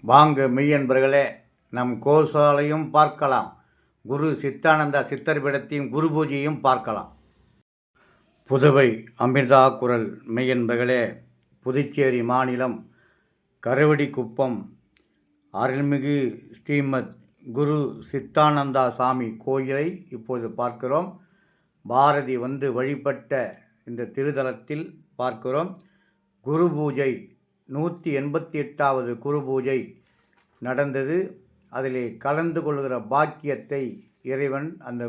வாங்க மெய்யன்பர்களே, நம் கோசாலையும் பார்க்கலாம், குரு சித்தானந்தா சித்தர் பீடத்தையும் குரு பூஜையும் பார்க்கலாம். புதுவை அமிர்தா குரல் மெய்யன்பர்களே, புதுச்சேரி மாநிலம் கருவடிக்குப்பம் அருள்மிகு ஸ்ரீமத் குரு சித்தானந்தா சாமி கோயிலை இப்போது பார்க்கிறோம். பாரதி வந்து வழிபட்ட இந்த திருத்தலத்தில் பார்க்கிறோம். குரு பூஜை 188வது குரு பூஜை நடந்தது. அதிலே கலந்து கொள்கிற பாக்கியத்தை இறைவன் அந்த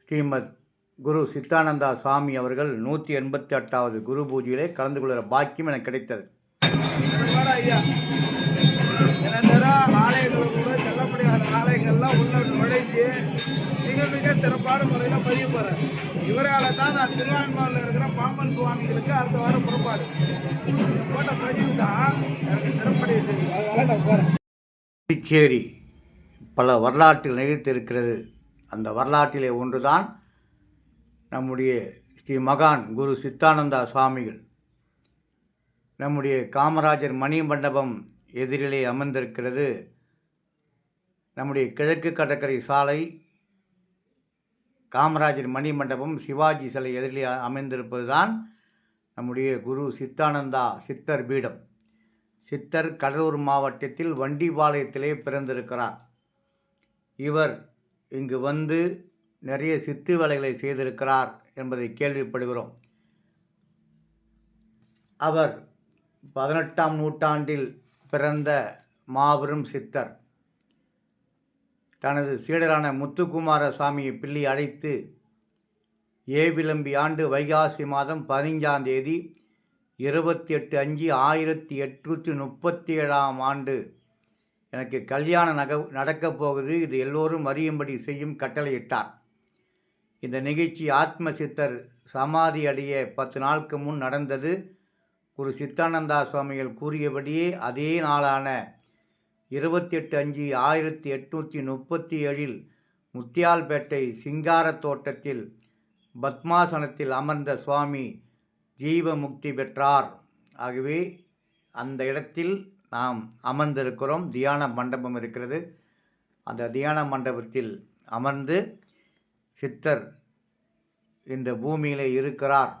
ஸ்ரீமத் குரு சித்தானந்தா சாமி அவர்கள் 188வது குரு பூஜையிலே கலந்து கொள்கிற பாக்கியம் எனக்கு கிடைத்தது. ஆலயங்கள்லாம் உள்ள நுழைஞ்சு மிக மிக சிறப்பான முறையில் பதிவு போகிறேன். இவரால் தான் நான் திருவான்மூரில் இருக்கிற பாம்பன் சுவாமிகளுக்கு அடுத்த வாரம் புறப்பாடு போட்ட பதிவு தான் எனக்கு சிறப்படைய செய்யுது. அதனால நான் போகிறேன். புதுச்சேரி பல வரலாற்றில் நிகழ்த்திருக்கிறது. அந்த வரலாற்றிலே ஒன்றுதான் நம்முடைய ஸ்ரீ மகான் குரு சித்தானந்தா சுவாமிகள். நம்முடைய காமராஜர் மணி மண்டபம் எதிரிலே அமர்ந்திருக்கிறது. நம்முடைய கிழக்கு கடற்கரை சாலை காமராஜர் மணி மண்டபம் சிவாஜி சிலை எதிரிலே அமைந்திருப்பது தான் நம்முடைய குரு சித்தானந்தா சித்தர் பீடம். சித்தர் கடலூர் மாவட்டத்தில் வண்டிபாளையத்திலே பிறந்திருக்கிறார். இவர் இங்கு வந்து நிறைய சித்து வேலைகளை செய்திருக்கிறார் என்பதை கேள்விப்படுகிறோம். அவர் 18ஆம் நூற்றாண்டில் பிறந்த மாபெரும் சித்தர். தனது சீடரான முத்துக்குமார சுவாமியை பிள்ளை அழைத்து ஏவிளம்பி ஆண்டு வைகாசி மாதம் 15ஆம் தேதி 28/5/1837ஆம் ஆண்டு எனக்கு கல்யாணம் நடக்கப் போகுது, இது எல்லோரும் அறியும்படி செய்யும் கட்டளையிட்டார். இந்த நிகழ்ச்சி ஆத்ம சித்தர் சமாதி அடைய 10 நாளுக்கு முன் நடந்தது. குரு சித்தானந்தா சுவாமிகள் கூறியபடியே அதே நாளான 28/5/1837 முத்தியால்பேட்டை சிங்கார தோட்டத்தில் பத்மாசனத்தில் அமர்ந்த சுவாமி ஜீவ முக்தி பெற்றார். ஆகவே அந்த இடத்தில் நாம் அமர்ந்திருக்கிறோம். தியான மண்டபம் இருக்கிறது. அந்த தியான மண்டபத்தில் அமர்ந்து சித்தர் இந்த பூமியிலே இருக்கிறார்.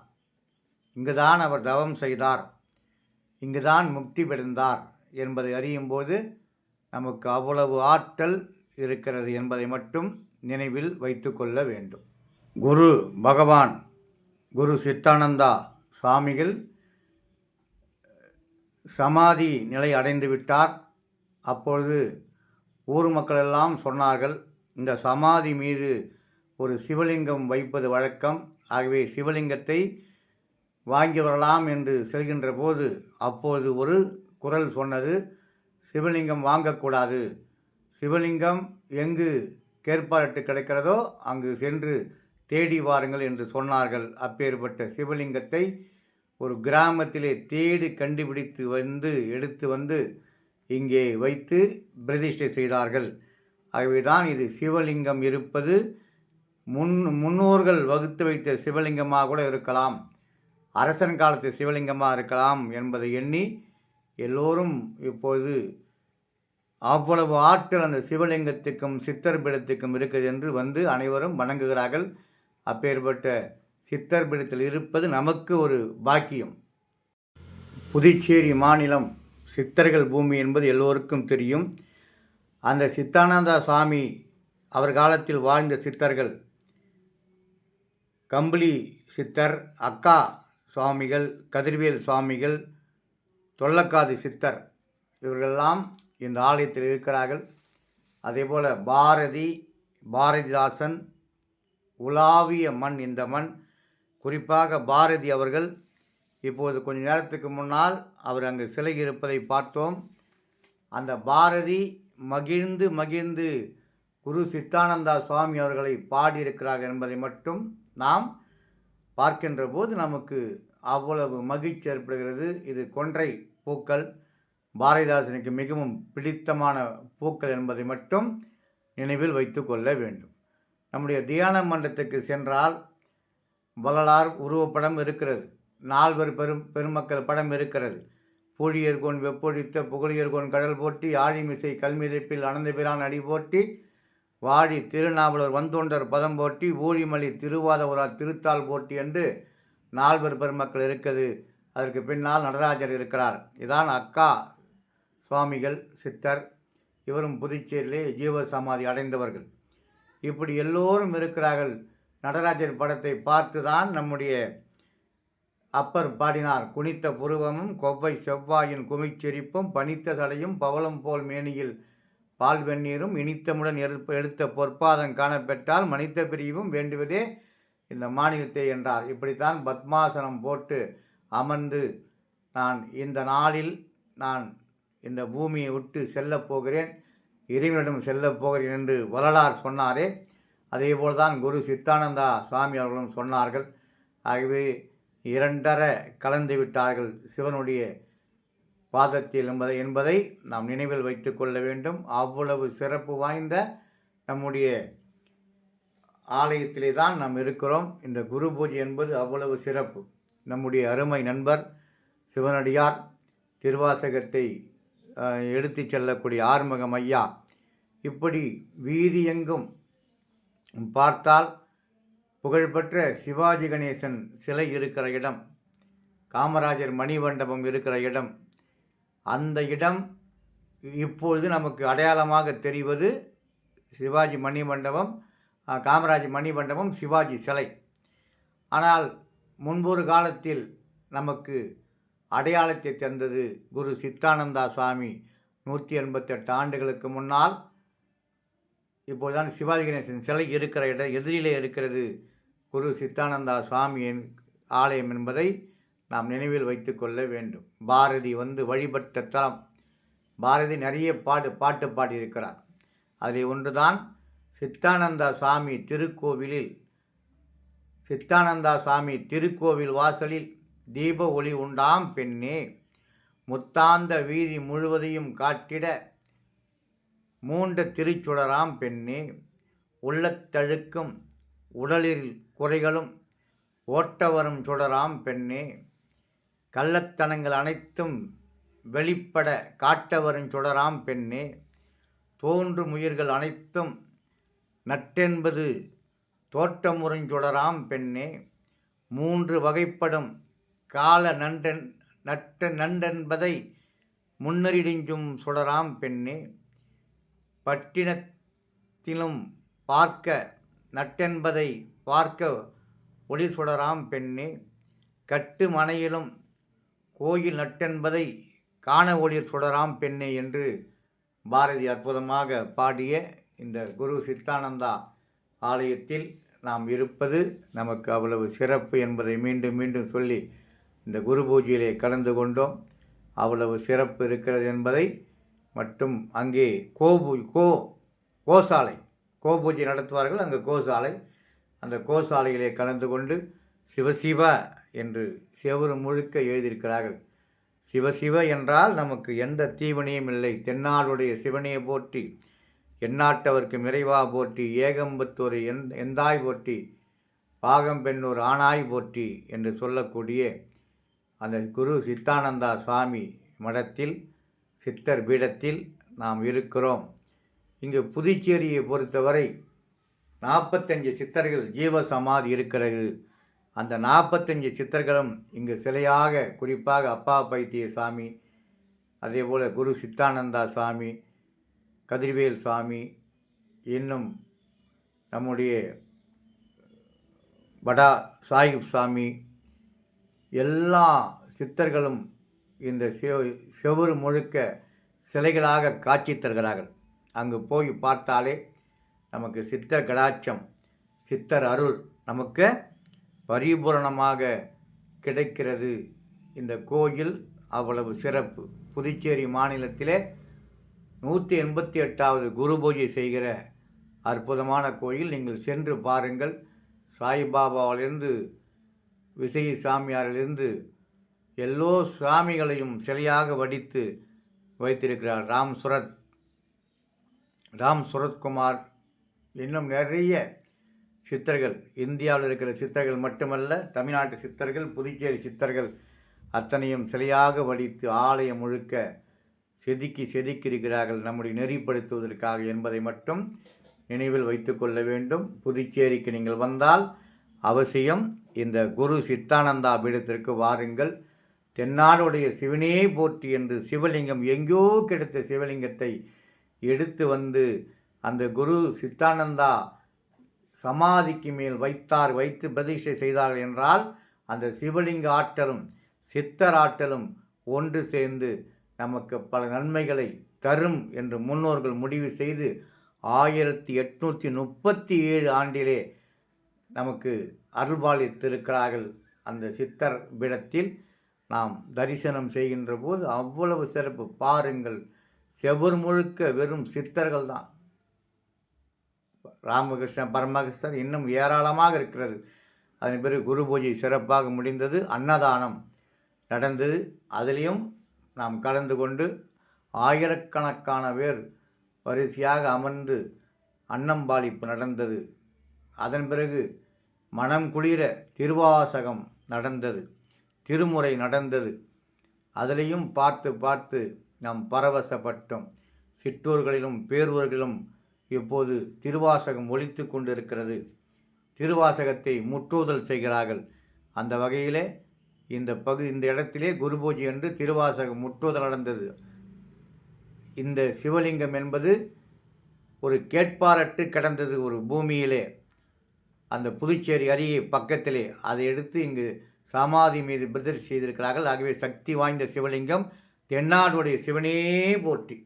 இங்குதான் அவர் தவம் செய்தார், இங்குதான் முக்தி பெறுந்தார் என்பதை அறியும்போது நமக்கு அவ்வளவு ஆற்றல் இருக்கிறது என்பதை மட்டும் நினைவில் வைத்து கொள்ள வேண்டும். குரு பகவான் குரு சித்தானந்தா சுவாமிகள் சமாதி நிலை அடைந்து விட்டார். அப்பொழுது ஊர் மக்களெல்லாம் சொன்னார்கள், இந்த சமாதி மீது ஒரு சிவலிங்கம் வைப்பது வழக்கம், ஆகவே சிவலிங்கத்தை வாங்கி வரலாம் என்று செல்கின்ற போது அப்போது ஒரு குரல் சொன்னது, சிவலிங்கம் வாங்கக்கூடாது, சிவலிங்கம் எங்கு கேட்பாரட்டு கிடைக்கிறதோ அங்கு சென்று தேடி வாருங்கள் என்று சொன்னார்கள். அப்பேற்பட்ட சிவலிங்கத்தை ஒரு கிராமத்திலே தேடி கண்டுபிடித்து எடுத்து வந்து இங்கே வைத்து பிரதிஷ்டை செய்தார்கள். ஆகவேதான் இது சிவலிங்கம் இருப்பது முன்னோர்கள் வகுத்து வைத்த சிவலிங்கமாக கூட இருக்கலாம், அரசன் காலத்து சிவலிங்கமாக இருக்கலாம் என்பதை எண்ணி எல்லோரும் இப்போது அவ்வளவு ஆற்றல் அந்த சிவலிங்கத்துக்கும் சித்தர் பீடத்துக்கும் இருக்குது என்று வந்து அனைவரும் வணங்குகிறார்கள். அப்பேற்பட்ட சித்தர் பீடத்தில் இருப்பது நமக்கு ஒரு பாக்கியம். புதுச்சேரி மாநிலம் சித்தர்கள் பூமி என்பது எல்லோருக்கும் தெரியும். அந்த சித்தானந்தா சுவாமி அவர் காலத்தில் வாழ்ந்த சித்தர்கள் கம்பளி சித்தர், அக்கா சுவாமிகள், கதிர்வேல் சுவாமிகள், தொல்லக்காது சித்தர் இவர்களெல்லாம் இந்த ஆலயத்தில் இருக்கிறார்கள். அதேபோல் பாரதிதாசன் உலாவிய மண் இந்த மண். குறிப்பாக பாரதி அவர்கள் இப்போது கொஞ்ச நேரத்துக்கு முன்னால் அவர் அங்கு சிலை இருப்பதை பார்த்தோம். அந்த பாரதி மகிழ்ந்து மகிழ்ந்து குரு சித்தானந்தா சுவாமி அவர்களை பாடியிருக்கிறார்கள் என்பதை மட்டும் நாம் பார்க்கின்ற போது நமக்கு அவ்வளவு மகிழ்ச்சி ஏற்படுகிறது. இது கொன்றை பூக்கள், பாரதிதாசனுக்கு மிகவும் பிடித்தமான பூக்கள் என்பதை மட்டும் நினைவில் வைத்து கொள்ள வேண்டும். நம்முடைய தியான மண்டபத்துக்கு சென்றால் வள்ளலார் உருவப்படம் இருக்கிறது, 4 பெருமக்கள் படம் இருக்கிறது, பூழியர்கோன் வெப்பொழித்த புகழியர்கோன் கடல் போற்றி ஆழிமிசை கல்மிதைப்பில் அனந்தபிரான் அடி போற்றி வாழி திருநாவலர் வந்தோண்டர் பதம் போற்றி ஊழிமலி திருவாதவரார் திருத்தால் போற்றி என்று நால்வர் பெருமக்கள் இருக்குது. அதற்கு பின்னால் நடராஜர் இருக்கிறார். இதான் அக்கா சுவாமிகள் சித்தர். இவரும் புதுச்சேரியிலே ஜீவ சமாதி அடைந்தவர்கள். இப்படி எல்லோரும் இருக்கிறார்கள். நடராஜர் படத்தை பார்த்து தான் நம்முடைய அப்பர் பாடினார். குனித்த புருவமும் கொவ்வை செவ்வாயின் குமிச்சிரிப்பும் பனித்த தலையும் பவளம் போல் மேனியில் பால் வெந்நீரும் இனித்தமுடன் எடுத்த பொற்பாதம் காணப்பெற்றால் மனித பிரிவும் வேண்டுவதே இந்த மாநிலத்தை என்றார். இப்படித்தான் பத்மாசனம் போட்டு அமர்ந்து நான் இந்த நாளில் நான் இந்த பூமியை விட்டு செல்லப் போகிறேன், இறைவனிடம் செல்லப் போகிறேன் என்று வரலாறு சொன்னாரே, அதேபோல் தான் குரு சித்தானந்தா சுவாமி அவர்களும் சொன்னார்கள். ஆகவே இரண்டரை கலந்து விட்டார்கள் சிவனுடைய பாதத்தில் என்பதை நாம் நினைவில் வைத்து கொள்ள வேண்டும். அவ்வளவு சிறப்பு வாய்ந்த நம்முடைய ஆலயத்திலே தான் நாம் இருக்கிறோம். இந்த குரு பூஜை என்பது அவ்வளவு சிறப்பு. நம்முடைய அருமை நண்பர் சிவனடியார் திருவாசகத்தை எடுத்து செல்லக்கூடிய ஆறுமுகம் ஐயா இப்படி வீதி எங்கும் பார்த்தால் புகழ்பெற்ற சிவாஜி கணேசன் சிலை இருக்கிற இடம், காமராஜர் மணிமண்டபம் இருக்கிற இடம், அந்த இடம் இப்பொழுது நமக்கு அடையாளமாக தெரிவது சிவாஜி மணிமண்டபம், காமராஜ் மணிமண்டபம், சிவாஜி சிலை. ஆனால் முன்பொரு காலத்தில் நமக்கு அடையாளத்தை தந்தது குரு சித்தானந்தா சுவாமி 188 ஆண்டுகளுக்கு முன்னால். இப்போதுதான் சிவாஜி கணேசன் சிலை இருக்கிற இடம் எதிரிலே இருக்கிறது குரு சித்தானந்தா சுவாமியின் ஆலயம் என்பதை நாம் நினைவில் வைத்து கொள்ள வேண்டும். பாரதி வழிபட்ட தலம். பாரதி நிறைய பாட்டு பாடியிருக்கிறார். அதில் ஒன்றுதான் சித்தானந்தா சுவாமி திருக்கோவிலில், சித்தானந்தா சுவாமி திருக்கோவில் வாசலில் தீப ஒளி உண்டாம் பெண்ணே, முத்தாந்த வீதி முழுவதையும் காட்டிட மூண்ட திருச்சுடராம் பெண்ணே, உள்ளத்தழுக்கும் உடலில் குறைகளும் ஓட்டவரும் சுடராம் பெண்ணே, கள்ளத்தனங்கள் அனைத்தும் வெளிப்பட காட்டவரும் சுடராம் பெண்ணே, தோன்று முயல்கள் அனைத்தும் நட்டென்பது தோற்றமுறைஞ்சுடராம் பெண்ணே, 3 வகைப்படும் கால நண்டென்பதை முன்னறிடிஞ்சும் சுடராம் பெண்ணே, பட்டினத்திலும் பார்க்க நட்டென்பதை பார்க்க ஒளி சுடராம் பெண்ணே, கட்டு மனையிலும் கோயில் நட்டென்பதை காண ஒளிர் சுடராம் பெண்ணே என்று பாரதி அற்புதமாக பாடிய இந்த குரு சித்தானந்தா ஆலயத்தில் நாம் இருப்பது நமக்கு அவ்வளவு சிறப்பு என்பதை மீண்டும் மீண்டும் சொல்லி இந்த குரு பூஜையிலே கலந்து கொண்டோம். அவ்வளவு சிறப்பு இருக்கிறது என்பதை மட்டும் அங்கே கோசாலை பூஜை நடத்துவார்கள். அங்கே கோசாலை, அந்த கோசாலையிலே கலந்து கொண்டு சிவசிவ என்று செவரு முழுக்க எழுதியிருக்கிறார்கள். சிவசிவ என்றால் நமக்கு எந்த தீவினையும் இல்லை. தென்னாடுடைய சிவனையை போற்றி, எந்நாட்டவர்க்கு நிறைவா போற்றி, ஏகம்பத்தோரை எந்தாய் போற்றி, பாகம் பெண்ணோர் ஆணாய் போற்றி என்று சொல்லக்கூடிய அந்த குரு சித்தானந்தா சுவாமி மடத்தில், சித்தர் பீடத்தில் நாம் இருக்கிறோம். இங்கு புதுச்சேரியை பொறுத்தவரை 45 சித்தர்கள் ஜீவ சமாதி இருக்கிறது. அந்த 45 சித்தர்களும் இங்கு சிலையாக, குறிப்பாக அப்பா பைத்திய சாமி, அதேபோல் குரு சித்தானந்தா சுவாமி, கதிர்வேல் சுவாமி, இன்னும் நம்முடைய படா சாஹிப் சாமி, எல்லா சித்தர்களும் இந்த செவுறு முழுக்க சிலைகளாக காட்சி தருகிறார்கள். அங்கு போய் பார்த்தாலே நமக்கு சித்தர் கடாட்சம், சித்தர் அருள் நமக்கு பரிபூரணமாக கிடைக்கிறது. இந்த கோயில் அவ்வளவு சிறப்பு. புதுச்சேரி மாநிலத்திலே 188வது குரு பூஜை செய்கிற அற்புதமான கோயில். நீங்கள் சென்று பாருங்கள். சாய்பாபாவிலிருந்து, விசை சாமியாரிலிருந்து எல்லோ சாமிகளையும் சிலையாக வடித்து வைத்திருக்கிறார். ராம் சுரத்குமார், இன்னும் நிறைய சித்தர்கள், இந்தியாவில் இருக்கிற சித்தர்கள் மட்டுமல்ல, தமிழ்நாட்டு சித்தர்கள், புதுச்சேரி சித்தர்கள் அத்தனையும் சிலையாக வடித்து ஆலயம் முழுக்க செதுக்கியிருக்கிறார்கள் நம்முடைய நெறிப்படுத்துவதற்காக என்பதை மட்டும் நினைவில் வைத்து கொள்ள வேண்டும். புதுச்சேரிக்கு நீங்கள் வந்தால் அவசியம் இந்த குரு சித்தானந்தா பீடத்திற்கு வாருங்கள். தென்னாடுடைய சிவனே போற்றி என்று சிவலிங்கம் எங்கோ கிடைத்த சிவலிங்கத்தை எடுத்து வந்து அந்த குரு சித்தானந்தா சமாதிக்கு மேல் வைத்து பிரதிஷ்டை செய்தார்கள் என்றால் அந்த சிவலிங்க ஆற்றலும் சித்தர் ஆற்றலும் ஒன்று சேர்ந்து நமக்கு பல நன்மைகளை தரும் என்று முன்னோர்கள் முடிவு செய்து 1837 ஆண்டிலே நமக்கு அருள்பாலித்திருக்கிறார்கள். அந்த சித்தர் பீடத்தில் நாம் தரிசனம் செய்கின்ற போது அவ்வளவு சிறப்பு. பாருங்கள், செவர் முழுக்க வெறும் சித்தர்கள் தான். ராமகிருஷ்ண பரமகிருஷ்ணர் இன்னும் ஏராளமாக இருக்கிறது. அதன் பிறகு குரு பூஜை சிறப்பாக முடிந்தது. அன்னதானம் நடந்தது. அதிலையும் நாம் கலந்து கொண்டு ஆயிரக்கணக்கான பேர் வரிசையாக அமர்ந்து அன்னம்பாளிப்பு நடந்தது. அதன் பிறகு மனம் குளிர திருவாசகம் நடந்தது, திருமுறை நடந்தது. அதிலையும் பார்த்து நாம் பரவசப்பட்டோம். சிற்றூர்களிலும் பேரூர்களிலும் இப்போது திருவாசகம் ஒலித்து கொண்டிருக்கிறது. திருவாசகத்தை முற்றுதல் செய்கிறார்கள். அந்த வகையிலே இந்த இடத்திலே குரு பூஜை என்று திருவாசகம் முற்றுதல் நடந்தது. இந்த சிவலிங்கம் என்பது ஒரு கேட்பாரட்டு கிடந்தது ஒரு பூமியிலே, அந்த புதுச்சேரி அருகே பக்கத்திலே. அதை எடுத்து இங்கு சமாதி மீது பிரதிஷ்டை செய்திருக்கிறார்கள். ஆகவே சக்தி வாய்ந்த சிவலிங்கம், தென்னாடுடைய சிவனே போற்றி.